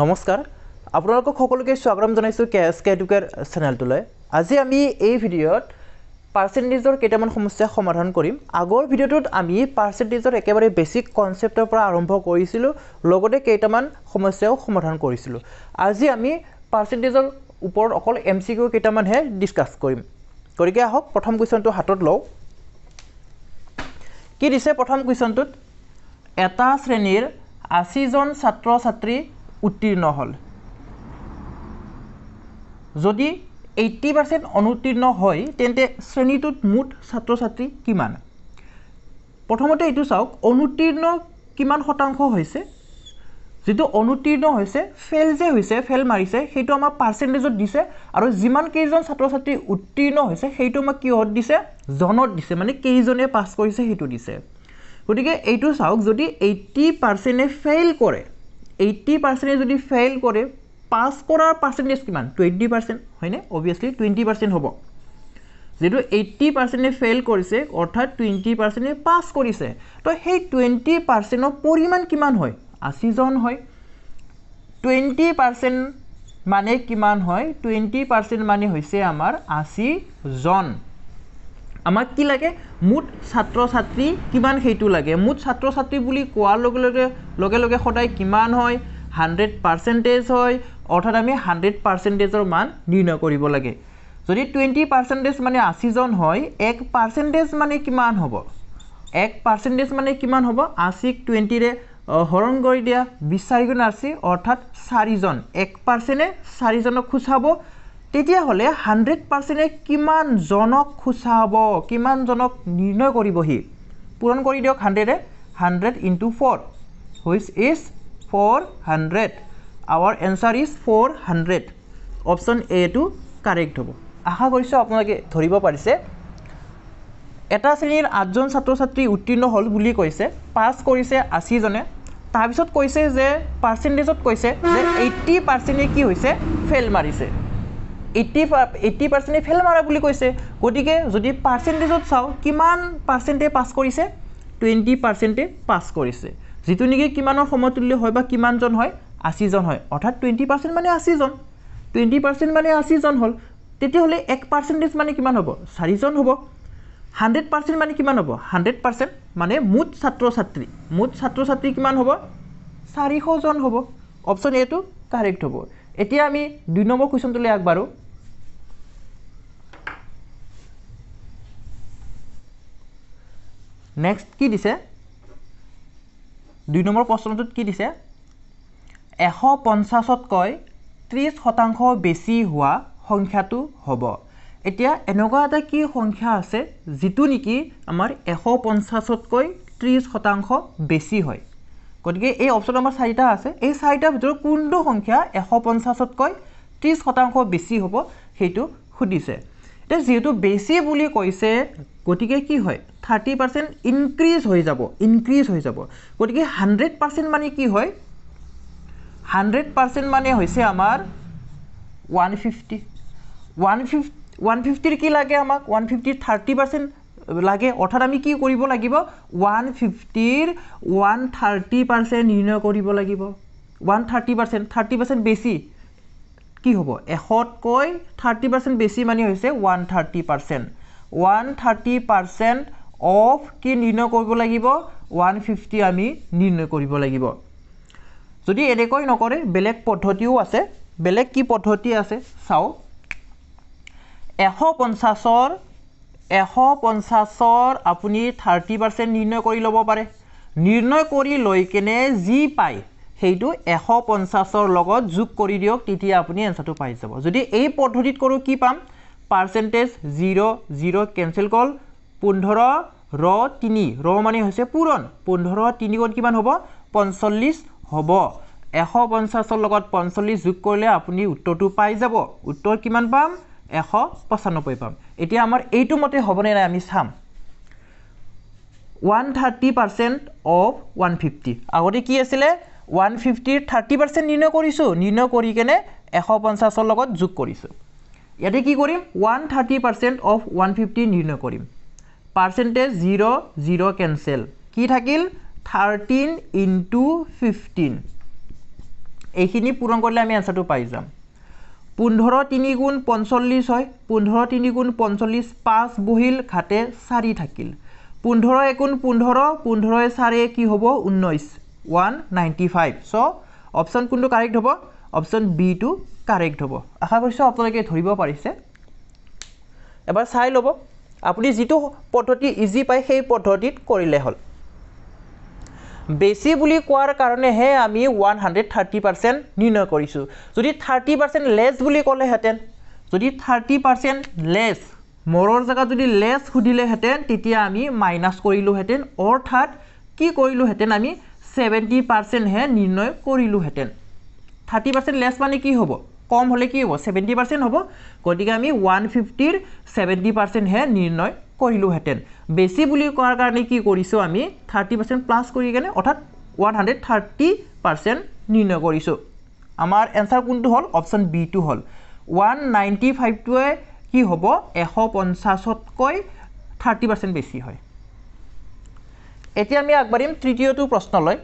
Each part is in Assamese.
নমস্কাৰ আপোনালোকক সকলোকে স্বাগতম জনাইছোঁ কেএছকে এডুকেট চেনেলটোলৈ আজি আমি এই ভিডিঅ'ত পাৰ্চেন্টেজৰ কেইটামান সমস্যা সমাধান কৰিম আগৰ ভিডিঅ'টোত আমি পাৰ্চেন্টেজৰ একেবাৰে বেসিক কনসেপ্টৰ পৰা আৰম্ভ কৰিছিলোঁ লগতে কেইটামান সমস্যাও সমাধান কৰিছিলোঁ আজি আমি পাৰ্চেন্টেজৰ ওপৰত অকল এমসিকিউ কেইটামানহে ডিসকাস কৰিম গতিকে আহক প্ৰথম কোৱেশ্চনটো হাতত লওঁ কি দিছে প্ৰথম কোৱেশ্চনটোত এটা শ্ৰেণীৰ 80 জন ছাত্ৰ ছাত্ৰী उत्तीर्ण हल যদি 80% অনুত্তীर्ण হয় তেন্তে শ্ৰেণীটোত মুঠ ছাত্ৰ ছাত্ৰী কিমান প্ৰথমতে এটো চাওক অনুত্তীर्ण কিমান শতাংশ হৈছে যেটো অনুত্তীर्ण হৈছে ফেল যে হৈছে ফেল মাৰিছে হেটো আমাৰ পাৰ্চেন্টেজত দিছে আৰু যিমান কেইজন ছাত্ৰ ছাত্ৰী উত্তীर्ण হৈছে হেটো আমাৰ কিহত দিছে জনত দিছে মানে কেইজনে পাস কৰিছে হেটো দিছে গতিকে এইটো চাওক যদি 80% এ ফেল কৰে 80% যদি ফেল কৰে পাস কৰাৰ পার্সেন্টেজ কিমান 20% হয়নে obviously 20% হ'ব যেটো 80% এ ফেল কৰিছে অৰ্থাৎ 20% এ পাস কৰিছে তো সেই 20% ৰ পৰিমাণ কিমান হয় 80 জন হয় 20% মানে কিমান হয় 20% মানে হৈছে আমাৰ 80 জন আমাক কি লাগে মুঠ ছাত্ৰ ছাত্ৰী কিমান হেতু লাগে মুঠ ছাত্ৰ ছাত্ৰী বুলি কোৱাৰ লগে লগে সদায় কিমান হয় 100% হয় অৰ্থাৎ আমি 100% ৰ মান নিৰ্ণয় কৰিব লাগে যদি 20% মানে 80 জন হয় 1% মানে কিমান হ'ব 1% মানে কিমান হ'ব 80 ক 20 ৰে হৰণ কৰি দিয়া 20 4 গুণ 80 অৰ্থাৎ 4 জন 1% এ 4 জনক খুচাব তেতিয়া হলে 100% এ কিমান জনক খুচাব কিমান জনক নিৰ্ণয় কৰিব হি পূৰণ কৰি দিওক 100 এ 100 into 4 which is 400 our answer is 400 option A to correct হ'ব আশা কৰিছো আপোনালোকে ধৰিব পাৰিছে এটা শ্ৰেণীৰ 8 জন ছাত্ৰ ছাত্ৰী উত্তীर्ण হল বুলি কৈছে পাস কৰিছে 80 জনে তাৰ পিছত কৈছে যে পাৰ্চেন্টেজত কৈছে যে 80% এ কি হৈছে ফেল মাৰিছে 80% ফেল মাৰা বুলি কৈছে গতিকে যদি পাৰ্চেন্টেজত চাও কিমান পাৰ্চেন্টে পাস কৰিছে 20% এ পাস কৰিছে যেটো নেকি কিমানৰ সমতুল্য হয় বা কিমান জন হয় 80 জন হয় অৰ্থাৎ 20% মানে 80 জন 20% মানে 80 জন হল তেতিয়া হলে 1% মানে কিমান হ'ব 4 জন হ'ব 100% মানে কিমান হ'ব 100% মানে মুঠ ছাত্ৰ ছাত্ৰী কিমান হ'ব 400 জন হ'ব অপচন এ টো কাৰেক্ট হ'ব এতিয়া আমি 2 নম্বৰ কোৱেশ্চনটোলৈ আগবাৰো নেক্সট কি দিছে 2 নম্বৰ প্ৰশ্নটোত কি দিছে 150 তকৈ 30% বেছি হোৱা সংখ্যাটো হ'ব এতিয়া এনেকুৱা এটা কি সংখ্যা আছে যেটো নেকি আমাৰ 150 তকৈ 30% বেছি হয় গতিকে এই অপচন আমাৰ 4টা আছে এই 4টাৰ ভিতৰত কোনটো সংখ্যা 150 তকৈ 30% বেছি হ'ব হেতু খুদিছে এটা যেহেতু বেছি বুলি কৈছে গতিকে কি হয় 30% ইনক্ৰিজ হৈ যাব গতিকে 100% মানে কি হয় 100% মানে হৈছে আমাৰ 150 ৰ কি লাগে আমাক 150 30% লাগে অৰ্থাৎ আমি কি কৰিব লাগিব 150 ৰ 130% নিৰ্ণয় কৰিব লাগিব 30% বেছি কি হ'ব 100 কৈ 30% বেছি মানে হৈছে 130% 130% অফ কি নিৰ্ণয় কৰিব লাগিব 150 আমি নিৰ্ণয় কৰিব লাগিব যদি এনেকৈ নকৰে বেলেগ পদ্ধতিও আছে বেলেগ কি পদ্ধতি আছে চাও 150 ৰ আপুনি 30% নিৰ্ণয় কৰি ল'ব পাৰে নিৰ্ণয় কৰি লৈ কেনে যি পায় হেইটো 150 ৰ লগত যোগ কৰি দিয়ক তেতিয়া আপুনি এনসাৰটো পাই যাব যদি এই পদ্ধতিত কৰো কি পাম পাৰ্চেন্টেজ 0 0 কেনসেল কল 15 ৰ 3 ৰ মানে হৈছে পূৰণ 15 3 গুণ কিমান হ'ব 45 হ'ব 150 ৰ লগত 45 যোগ কৰিলে আপুনি উত্তৰটো পাই যাব উত্তৰ কিমান পাম 195 পাম এতিয়া আমাৰ এইটো মতে হ'বনে নাই আমি চাম 130% of 150 আগতে কি আছিল 150 ৰ 30% নিৰ্ণয় কৰিছো নিৰ্ণয় কৰি কেনে 150 ৰ লগত যোগ কৰিছো ইয়াতে কি কৰিম 130% of 150 নিৰ্ণয় কৰিম পাৰ্চেন্টেজ 0 0 কেনসেল কি থাকিল 13 into 15 এইখিনি পূৰণ কৰিলে আমি এনসাৰটো পাই যাম 15 3 গুণ 45 হয় 15 3 গুণ 45 5 বহিল ঘাটে 4 থাকিল 15 1 15 15 4 কি হ'ব 19 195 সো অপশন কোনটো কারেক্ট হ'ব অপশন বি টু কারেক্ট হ'ব আশা কৰিছো আপোনালোকে ধৰিব পাৰিছে এবাৰ চাই ল'ব আপুনি যেটো পদ্ধতি ইজি পায় সেই পদ্ধতিত কৰিলে হল বেছি বুলি কোৱাৰ কাৰণে হে আমি 130% নিৰ্ণয় কৰিছো যদি 30% লেস বুলি ক'লে হেতেন যদি 30% লেস মৰৰ জায়গা যদি লেস খুদিলে হেতেন তেতিয়া আমি মাইনাস কৰিলো হেতেন অৰ্থাৎ কি কৰিলো হেতেন আমি 70% হে নিৰ্ণয় কৰিলো হেতেন 30% লেস মানে কি হ'ব কম হলে কি হ'ব 70% হ'ব গতিকে আমি 150 ৰ 70% হে নিৰ্ণয় কৰিলো হেতেন বেছি বুলি কোৱাৰ কাৰণে কি কৰিছো আমি 30% প্লাস কৰি কেনে অৰ্থাৎ 130% নিৰ্ণয় কৰিছো আমাৰ এনসাৰ কোনটো হল অপশন বি টু হল 195 টোৱে কি হ'ব 150 তকৈ 30% বেছি হয় এতিয়া আমি আগবাঢ়িম তৃতীয়টো প্ৰশ্নলৈ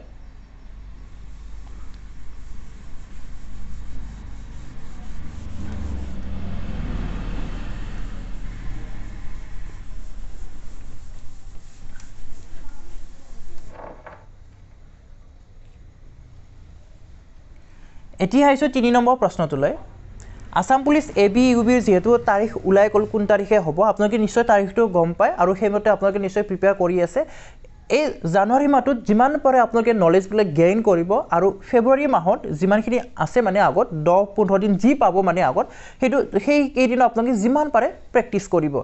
এতিয়া আহিছো 3 নম্বৰ প্ৰশ্নটোলৈ আসাম পুলিচ এবি ইউবিৰ যেহেতু তাৰিখ উলাই গল কোন তাৰিখে হ'ব আপোনালোকে নিশ্চয় তাৰিখটো গম পায় আৰু সেইমতে আপোনালোকে নিশ্চয় প্ৰিপেয়াৰ কৰি আছে এই জানুৱাৰী মাহত যিমান পাৰে আপোনালোকে নলেজ বিলাক গেইন কৰিব আৰু ফেব্ৰুৱাৰী মাহত যিমানখিনি আছে মানে আগত 10-15 দিন যি পাব মানে আগত হেতু সেই কেইদিন আপোনালোকে যিমান পাৰে প্ৰেক্টিস কৰিব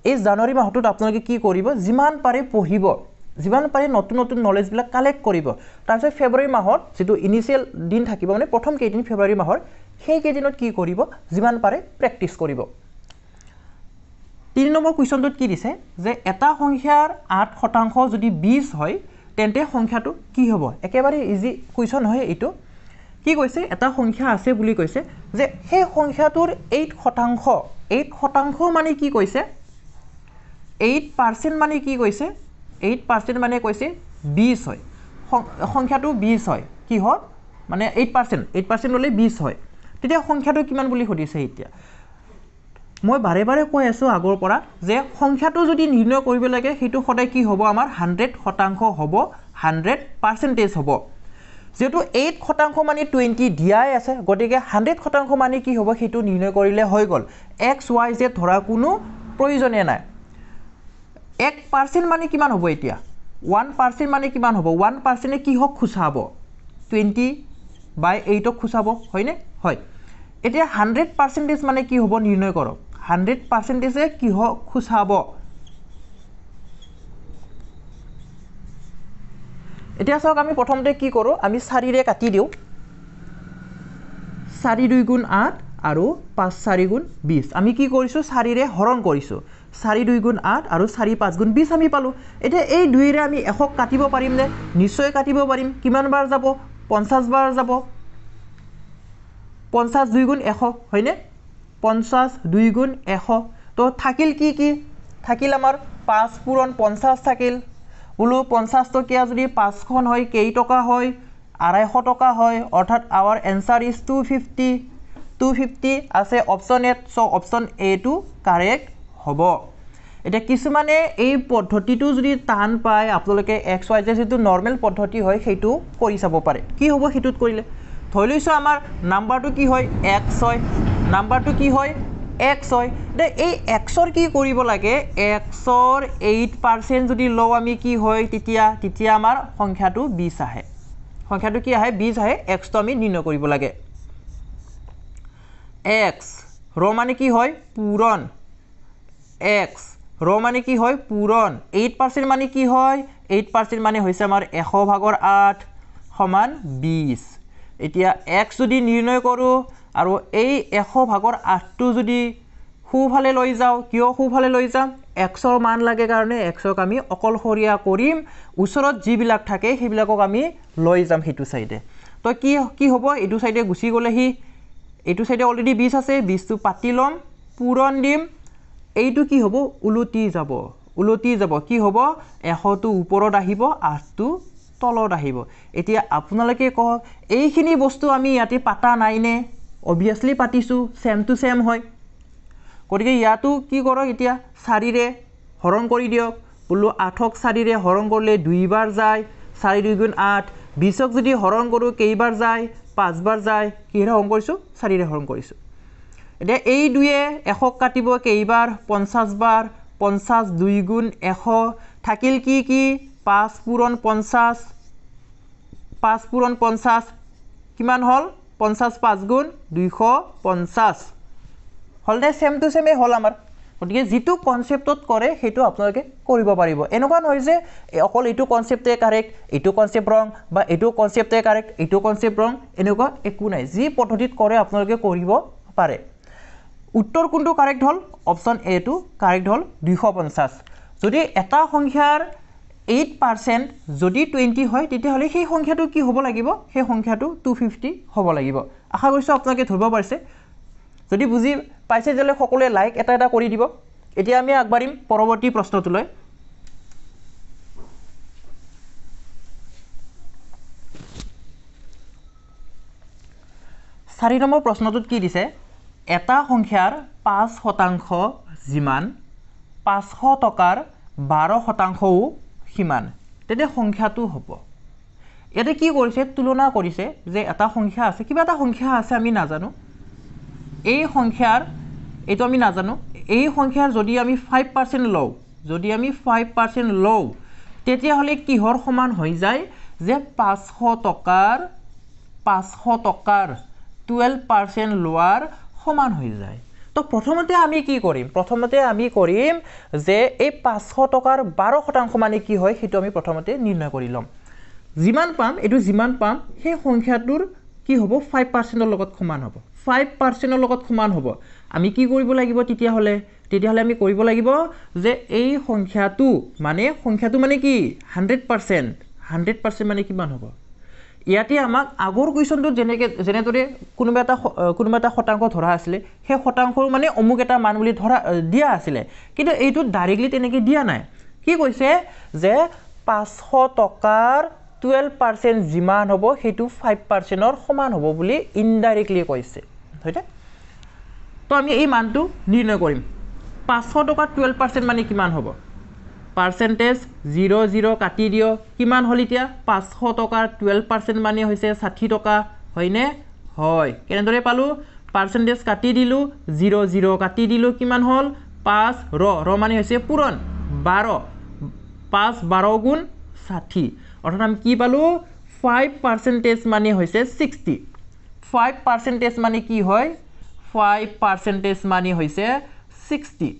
এই জানুৱাৰী মাহত আপোনালোকে কি কৰিব যিমান পাৰে পঢ়িব যিমান পাৰে নতুন নতুন নলেজ বিলাক কালেক্ট কৰিব তাৰপিছত ফেব্ৰুৱাৰী মাহত যেটো ইনিশিয়াল দিন থাকিব মানে প্ৰথম কেইদিন ফেব্ৰুৱাৰী মাহৰ সেই কেইদিনত কি কৰিব যিমান পাৰে প্ৰেক্টিস কৰিব 3 নম্বৰ কোৱেশ্চনটোত কি দিছে যে এটা সংখ্যাৰ 8% যদি 20 হয় তেন্তে সংখ্যাটো কি হ'ব একেবাৰে ইজি কোৱেশ্চন হয় এটো কি কৈছে এটা সংখ্যা আছে বুলি কৈছে যে সেই সংখ্যাটোৰ 8% মানে কি কৈছে 8% মানে কি কৈছে 8% মানে কৈছে 20 হয় সংখ্যাটো 20 হয় কি হয় মানে 8% হলে 20 হয় তেতিয়া সংখ্যাটো কিমান বুলি সুধিছে এতিয়া মই বাৰে বাৰে কৈ আছো আগৰ পৰা যে সংখ্যাটো যদি নিৰ্ণয় কৰিব লাগে হেতু সদায় কি হ'ব আমাৰ 100% হ'ব 100% হ'ব যেটো 8% মানে 20 দিয়াই আছে গতিকে 100% মানে কি হ'ব হেতু নিৰ্ণয় কৰিলে হৈ গল x y z ধৰা কোনো প্ৰয়োজনে নাই 1% মানে কিমান হ'ব এতিয়া 1% মানে কিমান হ'ব 1% এ কি হক খুসাব 20/8 খুসাব হয়নে হয় এতিয়া 100% মানে কি হ'ব নিৰ্ণয় কৰক 100% এ কি হক খুসাব এতিয়া সক আমি প্ৰথমতে কি কৰো আমি 4 ৰে কাটি দিও 4 2 গুণ 8 আৰু 5 4 গুণ 20 আমি কি কৰিছো 4 ৰে হৰণ কৰিছো 4 2 গুণ 8 আৰু 4 5 গুণ 20 আমি পালো এতিয়া এই 2 ৰে আমি 100 কাটিব পাৰিম নে নিশ্চয় কাটিব পাৰিম কিমান বাৰ যাব 50 বাৰ যাব 50 2 গুণ 100 হয়নে 50 2 গুণ 100 তো থাকিল কি থাকিল আমাৰ 5 পূৰণ 50 থাকিল বলো 50 টকা যদি 5 খন হয় কেই টকা হয় 250 টকা হয় অৰ্থাৎ আৱাৰ এনসাৰ ইজ 250 আছে option A so option A to correct হ'ব এটা কিছুমানে এই পদ্ধতিটো যদি টান পায় আপোনালোকে x y z যেটো নরমাল পদ্ধতি হয় হেতু কৰি চাব পাৰে কি হ'ব হেতুত কৰিলে ধৰি লৈছো আমাৰ নাম্বাৰটো কি হয় x হয় নাম্বাৰটো কি হয় x হয় দে এই x ৰ কি কৰিব লাগে x ৰ 8% যদি লও আমি কি হয় তেতিয়া আমাৰ সংখ্যাটো 20 আহে সংখ্যাটো কি আহে 20 আহে x তো আমি নিৰ্ণয় কৰিব লাগে x ৰ মানে কি হয় পূৰণ x ৰ মানে কি হয় পূৰণ 8% মানে কি হয় 8% মানে হৈছে আমাৰ 100/8 সমান 20 এতিয়া x যদি নিৰ্ণয় কৰো আৰু এই 100/8 টো যদি খুফালে লৈ যাও কিয় খুফালে লৈ যাম x ৰ মান লাগে কাৰণে x ক আমি অকলশৰীয়া কৰিম উচৰত জিবিলাক থাকে হেবিলাকক আমি লৈ যাম হেতু সাইডে তো কি হ'ব এটু সাইডে গুছি গলে হি এটু সাইডে অলৰেডি 20 আছে 20 টো পাতি লম পূৰণ দিম এইটো কি হ'ব উলতি যাব কি হ'ব 100 টো ওপৰত আহিব 8 টো তলত আহিব এতিয়া আপোনালোকে কওক এইখিনি বস্তু আমি ইয়াতে পাতা নাইনে অবভিয়াসলি পাতিছো সেম টু সেম হয় গতিকে ইয়াতো কি কৰক এতিয়া 4 ৰে হৰণ কৰি দিয়ক বোলো 8ক 4 ৰে হৰণ কৰিলে 2 বাৰ যায় 4 2 গুণ 8 20ক যদি হৰণ কৰো কেইবাৰ যায় 5 বাৰ যায় কিৰে হৰণ কৰিছো 4 ৰে হৰণ কৰিছো এতিয়া এই 2 এ 1ক কাটিব কেইবাৰ 50 বাৰ 50 2 গুণ 100 থাকিল কি কি 5 পূৰণ 50 5 পূৰণ 50 কিমান হল 50 5 গুণ 250 হলদে সেম টু সেমে হল আমাৰ গতিকে যেটো কনসেপ্টত কৰে হেতু আপোনালোকে কৰিব পাৰিব এনেকুৱা নহয় যে অকল এটো কনসেপ্টে কাৰেক্ট এটো কনসেপ্ট ৰং বা এটো কনসেপ্টে কাৰেক্ট এটো কনসেপ্ট ৰং এনেকুৱা একো নাই যি পদ্ধতিত কৰে আপোনালোকে কৰিব পাৰে উত্তৰ কোনটো কাৰেক্ট হল অপচন এ টু কাৰেক্ট হল 250 যদি এটা সংখ্যাৰ 8% যদি 20 হয় তেতিয়া হলে সেই সংখ্যাটো কি হ'ব লাগিব সেই সংখ্যাটো 250 হ'ব লাগিব আশা কৰিছো আপোনালোকে ধৰিব পাৰিছে যদি বুজি পাইছে জলে সকলোৱে লাইক এটা কৰি দিব এতিয়া আমি আগবাঢ়িম পৰৱৰ্তী প্ৰশ্নটোলৈ 4 নম্বৰ প্ৰশ্নটোত কি দিছে এটা সংখ্যাৰ 5% যিমান 500 টকাৰ 12%ও সিমান তেতে সংখ্যাটো হ'ব ইয়াতে কি কৰিছে তুলনা কৰিছে যে এটা সংখ্যা আছে কিবা এটা সংখ্যা আছে আমি নাজানো এই সংখ্যাৰ এটো আমি নাজানো এই সংখ্যাৰ যদি আমি 5% লও যদি আমি 5% লও তেতিয়া হলে কিহৰ সমান হৈ যায় যে 500 টকাৰ 12% লোৱাৰ সমান হৈ যায় তো প্ৰথমতে আমি কি কৰিম প্ৰথমতে আমি কৰিম যে এই 500 টকাৰ 12% মানে কি হয় হেতু আমি প্ৰথমতে নিৰ্ণয় কৰি লম যিমান পাম এটো যিমান পাম সেই সংখ্যাটোৰ কি হ'ব 5% ৰ লগত সমান হ'ব 5% ৰ লগত সমান হ'ব আমি কি কৰিব লাগিব তেতিয়া হলে আমি কৰিব লাগিব যে এই সংখ্যাটো মানে কি 100% মানে কিমান হ'ব ইয়াতে আমাক আগৰ কোৱেশ্চনটো যেনেদৰে কোনোবা এটা শতাংশ ধৰা আছিল সেই শতাংশৰ মানে অমুক এটা মান বুলি ধৰা দিয়া আছিল কিন্তু এইটো ডাইৰেক্টলি তেনেকৈ দিয়া নাই কি কৈছে যে 500 টকাৰ 12% যিমান হ'ব হেতু 5% ৰ সমান হ'ব বুলি ইনডাইৰেক্টলি কৈছে হয়নে তো আমি এই মানটো নিৰ্ণয় কৰিম 500 টকাৰ 12% মানে কিমান হ'ব পাৰ্সেন্টেজ 00 কাটি দিও কিমান হল এতিয়া 500 টকাৰ 12% মানে হৈছে 60 টকা হয়নে হয় কেনেদৰে পালো পাৰ্সেন্টেজ কাটি দিলু 00 কাটি দিলু কিমান হল 5 ৰ মানে হৈছে পূৰণ 12 5 12 গুণ 60 অৰ্থাৎ আমি কি পালো 5% মানে হৈছে 60 5% মানে কি হয় 5% মানে হৈছে 60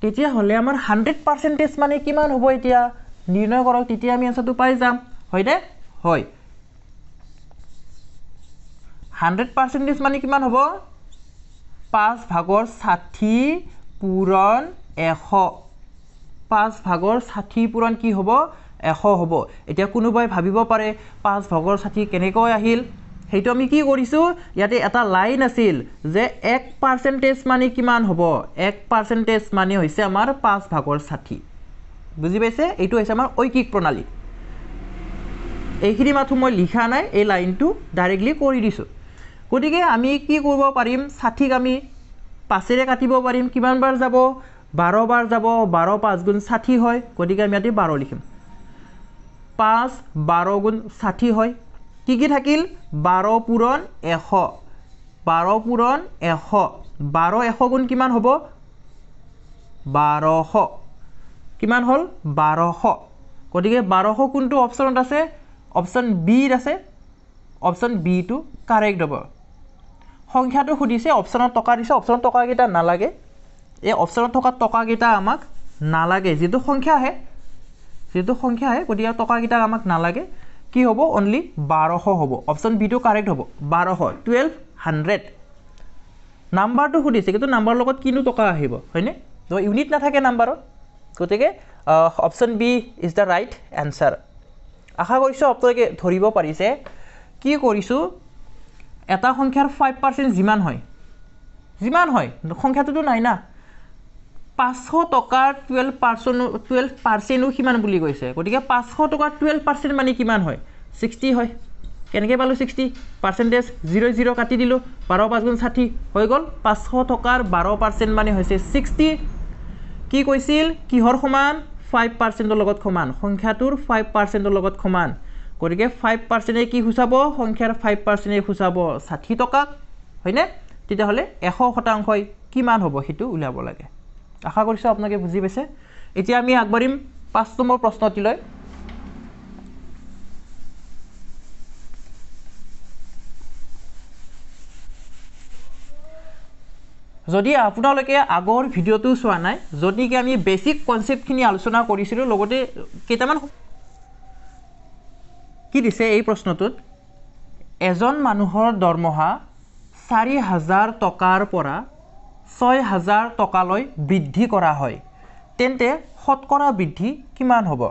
তেতিয়া হলে আমাৰ 100% মানে কিমান হ'ব এতিয়া নিৰ্ণয় কৰক তেতিয়া আমি আনসাৰটো পাই যাম হয়নে হয় 100% মানে কিমান হ'ব 5 ভাগৰ 60 পূৰণ 100 5 ভাগৰ 60 পূৰণ কি হ'ব 100 হ'ব এতিয়া কোনোবাই ভাবিব পাৰে 5 ভাগৰ 60 কেনেকৈ আহিল হেতু আমি কি কৰিছো ইয়াতে এটা লাইন আছিল যে 1% মানে কিমান হ'ব 1% মানে হৈছে আমাৰ 5 ভাগৰ 60 বুজি পাইছে এইটো হৈছে আমাৰ ঐকিক প্ৰণালী এইখিনি মাথু মই লিখা নাই এই লাইনটো ডাইৰেক্টলি কৰি দিছো গতিকে আমি কি কৰিব পাৰিম 60 ক আমি 5 ৰে কাটিব পাৰিম কিমান বাৰ যাব 12 বাৰ যাব 12 5 গুণ 60 হয় গতিকে আমি ইয়াতে 12 লিখিম 5 12 গুণ 60 হয় কি থাকিল 12 পূৰণ 100 12 পূৰণ 100 12 100 গুণ কিমান হ'ব 1200 কিমান হল 1200 গতিকে 1200 কোনটো অপচনত আছে অপচন বি আছে অপচন বি টু কাৰেক্ট হ'ব সংখ্যাটো খুদিছে অপচনত টকা দিছে অপচনত টকা কেইটা নালাগে এই অপচনত থকা টকা কেইটা আমাক নালাগে যেটো সংখ্যা আহে গতিকে টকা কেইটা আমাক নালাগে কি হ'ব অনলি 1200 হ'ব অপচন বি টু কাৰেক্ট হ'ব 1200 1200 নাম্বাৰটো খুদিছে কিন্তু নাম্বাৰ লগত কিনো টকা আহিব হয়নে তো ইউনিট নাথাকে নাম্বাৰত গতিকে option B is the right answer আশা কৰিছো আপোনালোকে ধৰিব পাৰিছে কি কৰিছো এটা সংখ্যাৰ 5% যিমান হয় সংখ্যাটোতো নাই না 500 টকাৰ 12% কিমান বুলি কৈছে গতিকে 500 টকাৰ 12% মানে কিমান হয় 60 হয় কেনেকৈ পালোঁ 60 পাৰ্চেণ্টেজ 0 0 কাটি দিলোঁ 12 5 গুণ 60 হৈ গ'ল 500 টকাৰ 12% মানে হৈছে 60 কি কৈছিল কিহৰ সমান 5%ৰ লগত সমান সংখ্যাটোৰ 5%ৰ লগত সমান গতিকে 5%এ কি সূচাব সংখ্যাৰ 5%এ সূচাব 60 টকা হয়নে তেতিয়াহ'লে 100% কিমান হ'ব সেইটো উলিয়াব লাগে আশা কৰিছোঁ আপোনালোকে বুজি পাইছে এতিয়া আমি আগবাঢ়িম 5 নম্বৰ প্ৰশ্নটিলৈ যদি আপোনালোকে আগৰ ভিডিঅ'টো চোৱা নাই যদিকে আমি বেসিক কনসেপ্টখিনি আলোচনা কৰিছিলোঁ লগতে কেইটামান কি দিছে এই প্ৰশ্নটোত এজন মানুহৰ দৰমহা 4000 টকাৰ পৰা 6000 টকালৈ বৃদ্ধি কৰা হয় তেন্তে শতকৰা বৃদ্ধি কিমান হ'ব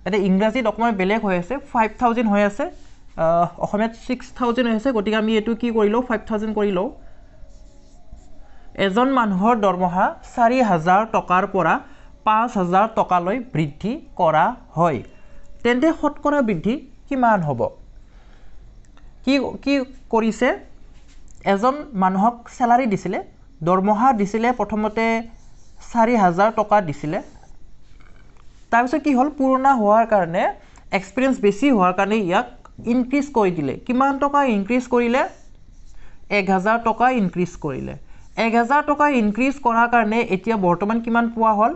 এটা ইংৰাজীত অকমান বেলেগ হৈ আছে 5000 হৈ আছে অসমীয়াত 6000 হৈ আছে গতিকে আমি এটো কি কৰিলো 5000 কৰিলো এজন মানুহৰ দৰমহা 4000 টকাৰ পৰা 5000 টকালৈ বৃদ্ধি কৰা হয় তেন্তে শতকৰা বৃদ্ধি কিমান হ'ব কি কৰিছে এজন মানুহক স্যালাৰি দিছিলে দৰমহা দিছিলে প্ৰথমতে 4000 টকা দিছিলে তাৰ পিছত কি হল পুৰণা হোৱাৰ কাৰণে এক্সপেৰিয়েন্স বেছি হোৱাৰ কাৰণে ইয়াক ইনক্ৰিজ কৰি দিলে কিমান টকা ইনক্ৰিজ কৰিলে 1000 টকা ইনক্ৰিজ কৰিলে 1000 টকা ইনক্ৰিজ কৰাৰ কাৰণে এতিয়া বৰ্তমান কিমান পোৱা হল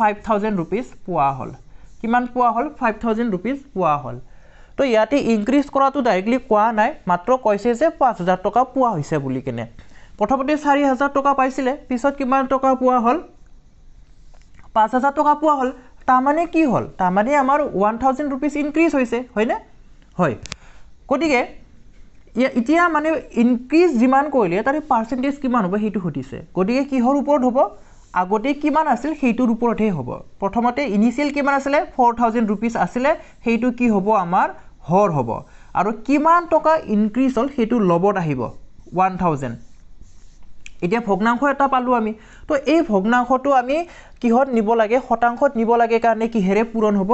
5000 रुपीस পোৱা হল কিমান পোৱা হল 5000 रुपीस পোৱা হল তো ইয়াতে ইনক্ৰিজ কৰাটো ডাইৰেক্টলি কোৱা নাই মাত্ৰ কৈছে যে 5000 টকা পোৱা হৈছে বুলি কেনে প্ৰথমতে 4000 টকা পাইছিলে পিছত কিমান টকা পোৱা হল 5000 টকা পোৱা হল তাৰমানে কি হল তাৰমানে আমাৰ 1000 रुपीस ইনক্ৰিজ হৈছে হয়নে হয় গতিকে এতিয়া মানে ইনক্ৰিজ যিমান কৰিলে তাৰে পাৰ্সেন্টেজ কিমান হ'ব হেতু হতিছে গতিকে কিহৰ ওপৰত হ'ব আগতে কিমান আছিল হেতুৰ ওপৰতহে হ'ব প্ৰথমতে ইনিশিয়াল কিমান আছিল 4000 रुपीस আছিল হেতু কি হ'ব আমাৰ হৰ হ'ব আৰু কিমান টকা ইনক্ৰিজ হল হেতু লবত আহিব 1000 এতিয়া ভগ্নাংশ এটা পালো আমি তো এই ভগ্নাংশটো আমি কিহত নিব লাগে শতাংশত নিব লাগে কাৰণে কিহেৰে পূৰণ হ'ব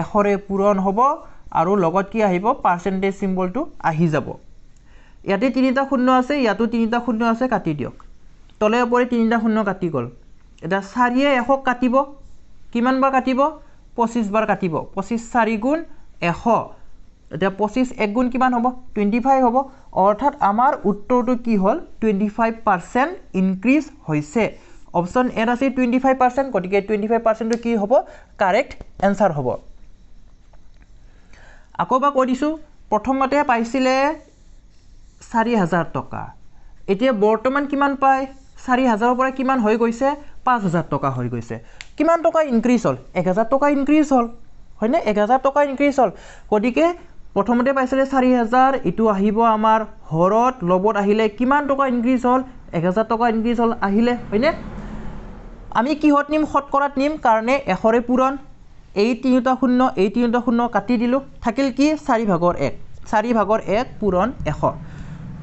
100 ৰে পূৰণ হ'ব আৰু লগত কি আহিব পাৰ্সেন্টেজ সিম্বলটো আহি যাব ইয়াতে তিনিটা শূন্য আছে ইয়াতো তিনিটা শূন্য আছে কাটি দিয়ক তলে ওপৰে তিনিটা শূন্য কাটি গল এটা 4 এ 100 কাটিব কিমান বাৰ কাটিব 25 বাৰ কাটিব 25 4 গুণ 100 এটা 25 1 গুণ কিমান হ'ব 25 হ'ব অৰ্থাৎ আমাৰ উত্তৰটো কি হ'ল 25% ইনক্ৰিজ হৈছে অপচন এ আছে 25% গতিকে 25% টো কি হ'ব কাৰেক্ট আনসাৰ হ'ব আকোবা কৈ দিছো প্ৰথমতে পাইছিলে 4000 টকা এতিয়া বৰ্তমান কিমান পায় 4000 ৰ পৰা কিমান হৈ গৈছে 5000 টকা হৈ গৈছে কিমান টকা ইনক্ৰিজ হল 1000 টকা ইনক্ৰিজ হল হয়নে 1000 টকা ইনক্ৰিজ হল গতিকে প্ৰথমতে পাইছিলে 4000 ইটো আহিব আমাৰ হৰত লবত আহিলে কিমান টকা ইনক্ৰিজ হল 1000 টকা ইনক্ৰিজ হল আহিলে হয়নে আমি কিহত নিম শতকৰাত নিম কাৰণে 100 ৰে পূৰণ এই তিনিটা শূন্য কাটি দিলো থাকিল কি 4 ভাগৰ 1 4 ভাগৰ 1 পূৰণ 100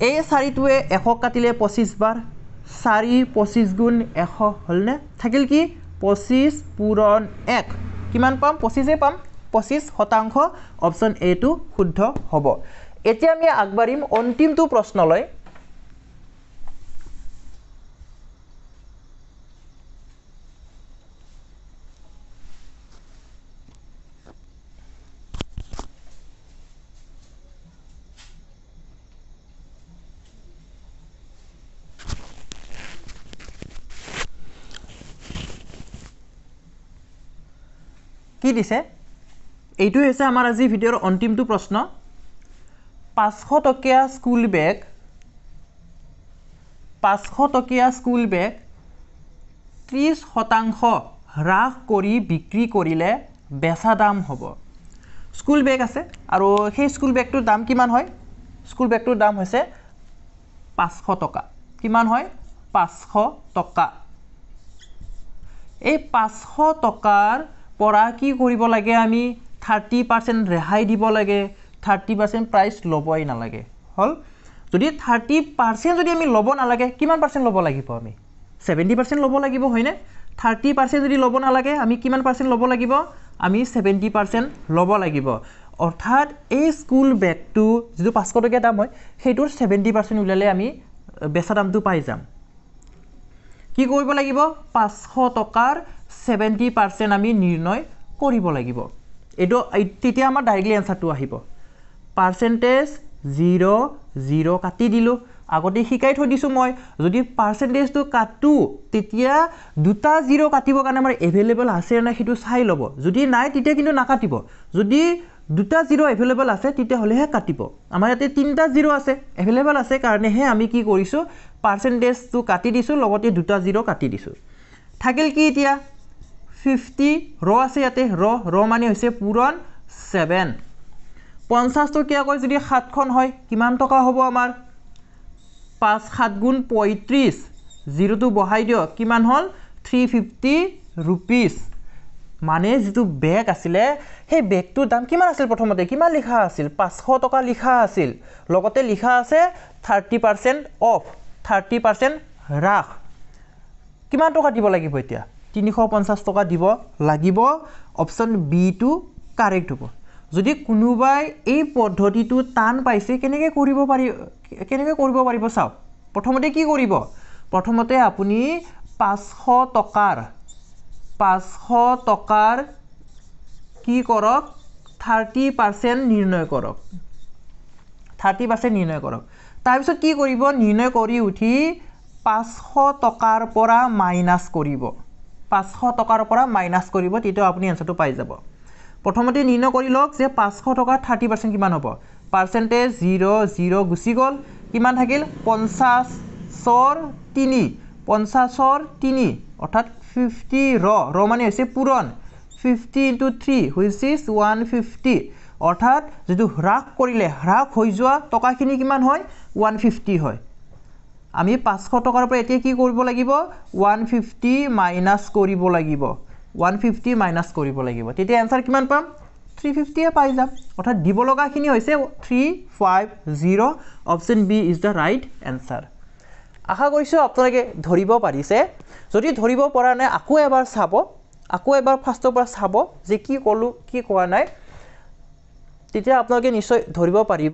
এই 4 টোৱে 100 কাটিলে 25 বাৰ 4 25 গুণ 100 হলনে থাকিল কি 25 পূৰণ 1 কিমান পাম 25 এ পাম 25% অপচন এ টো শুদ্ধ হ'ব এতিয়া আমি আগবাঢ়িম অন্তিমটো প্ৰশ্নলৈ কি দিছে এইটো হৈছে আমাৰ আজি ভিডিওৰ অন্তিমটো প্ৰশ্ন 500 টকীয়া স্কুল বেগ 30% হ্ৰাস কৰি বিক্ৰী কৰিলে বেচা দাম হ'ব স্কুল বেগ আছে আৰু সেই স্কুল বেগটোৰ দাম কিমান হয় স্কুল বেগটোৰ দাম হৈছে 500 টকা কিমান হয় 500 টকা এই 500 টকাৰ পৰা কি কৰিব লাগে আমি 30% ৰেহাই দিব লাগে 30% প্ৰাইস লবই না লাগে হল যদি 30% যদি আমি ল'ব নালাগে কিমান পাৰ্চেণ্ট ল'ব লাগিব আমি 70% ল'ব লাগিব হয়নে 30% যদি ল'ব নালাগে আমি কিমান পাৰ্চেণ্ট ল'ব লাগিব আমি 70% ল'ব লাগিব অৰ্থাৎ এই স্কুল বেগটো যিটো 500 টকীয়া দাম হয় সেইটোৰ 70% উলালে আমি বেচা দামটো পাই যাম কি কৰিব লাগিব 500 টকাৰ 70% আমি নিৰ্ণয় কৰিব লাগিব এটো তেতিয়া আমাৰ ডাইৰেক্টলি আনসাৰটো আহিব পাৰ্চেন্টেজ 0 0 কাটি দিলো আগতে শিকাই থৈ দিছো মই যদি পাৰ্চেন্টেজটো কাটো তেতিয়া দুটা 0 কাটিবৰ কাৰণে আমাৰ এভেইলেবল আছে না হেতু চাই লব যদি নাই তেতিয়া কিন্তু নাকাটিব যদি দুটা 0 এভেইলেবল আছে তেতিয়া হলেহে কাটিব আমাৰ ইয়াতে তিনটা 0 আছে এভেইলেবল আছে কাৰণে হে আমি কি কৰিছো পাৰ্চেন্টেজটো কাটি দিছো লগতে দুটা 0 কাটি দিছো থাকিল কি এতিয়া 50 ৰ আছে ইয়াতে ৰ মানে হৈছে পূৰণ 7 50 টকীয়া কৈ যদি 7 খন হয় কিমান টকা হ'ব আমাৰ 5 7 গুণ 35 0 টো বহাই দিও কিমান হল 350 rupees মানে যেটো বেগ আছিলে সেই বেগটোৰ দাম কিমান আছিল প্ৰথমতে কিমান লিখা আছিল 500 টকা লিখা আছিল লগতে লিখা আছে 30% অফ 30% ৰাখ কিমান টকা দিব লাগিব এতিয়া 350 টকা দিব লাগিব অপচন বি টু কাৰেক্ট হ'ব যদি কোনোবাই এই পদ্ধতিটো টান পাইছে কেনেকৈ কৰিব পাৰিব চাও প্ৰথমতে কি কৰিব প্ৰথমতে আপুনি 500 টকাৰ কি কৰক 30% নিৰ্ণয় কৰক 30% নিৰ্ণয় কৰক তাৰ পিছত কি কৰিব নিৰ্ণয় কৰি উঠি 500 টকাৰ পৰা মাইনাস কৰিব 500 টকাৰ পৰা মাইনাস কৰিব তেতিয়া আপুনি আনসাৰটো পাই যাব প্ৰথমতে নিৰ্ণয় কৰি লওক যে 500 টকাৰ 30% কিমান হ'ব পাৰ্চেন্টেজ 0 0 গুচি গল কিমান থাকিল 50 ৰ 3 50 ৰ 3 অৰ্থাৎ 50 ৰ মানে হৈছে পূৰণ 50 into 3 which is 150 অৰ্থাৎ যেটো হ্ৰাস কৰিলে হ্ৰাস হৈ যোৱা টকাখিনি কিমান হয় 150 হয় আমি 500 টকাৰ পৰা এতিয়া কি কৰিব লাগিব 150 মাইনাস কৰিব লাগিব 150 মাইনাস কৰিব লাগিব তেতিয়া आंसर কিমান পাম 350 এ পাই যাম অৰ্থাৎ দিব লগাখিনি হৈছে 350 option B is the right answer আশা কৰিছো আপোনালোকে ধৰিব পাৰিছে যদি ধৰিব পৰা নাই আকৌ এবাৰ চাব আকৌ এবাৰ ফাৰ্ষ্টৰ পৰা চাব যে কি কলো কি কোৱা নাই তেতিয়া আপোনালোকে নিশ্চয় ধৰিব পাৰিব